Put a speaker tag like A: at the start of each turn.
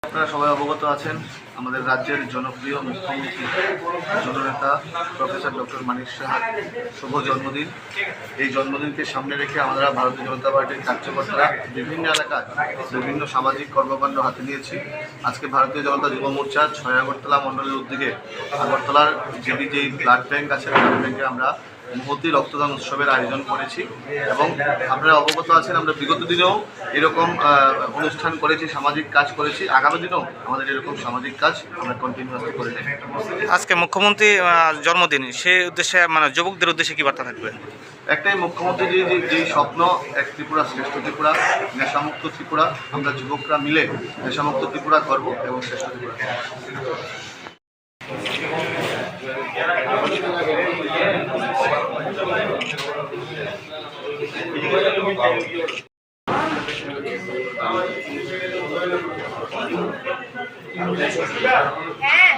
A: আপনারা সবাই অবগত আছেন আমাদের রাজ্যের জনপ্রিয় মুখ্যমন্ত্রী জননেতা প্রফেসর ডক্টর মানিক সাহার শুভ জন্মদিন। এই জন্মদিনকে সামনে রেখে আমরা ভারতীয় জনতা পার্টির কার্যকর্তারা বিভিন্ন এলাকায় বিভিন্ন সামাজিক কর্মকাণ্ড হাতে নিয়েছি। আজকে ভারতীয় জনতা যুব মোর্চার 6 আগরতলা মণ্ডলের উদ্যোগে আগরতলার যেটি যেই ব্লাড ব্যাংক আছে ব্লাড ব্যাংকে আমরা মহতি রক্তদান উৎসবের আয়োজন করেছি এবং আপনারা অবগত আছেন আমরা বিগত দিনেও এরকম অনুষ্ঠান করেছি, সামাজিক কাজ করেছি, আগামী দিনেও আমাদের এরকম সামাজিক কাজ আমরা কন্টিনিউয়াসলি করে যাই।
B: আজকে মুখ্যমন্ত্রী জন্মদিন, সেই উদ্দেশ্যে মানে যুবকদের উদ্দেশ্যে কি বার্তা থাকবে?
A: একটাই, মুখ্যমন্ত্রী যেই স্বপ্ন এক ত্রিপুরা শ্রেষ্ঠ ত্রিপুরা, নেশামুক্ত ত্রিপুরা, আমরা যুবকরা মিলে নেশামুক্ত ত্রিপুরা করব এবং শ্রেষ্ঠ ত্রিপুরা।
C: হ্যাঁ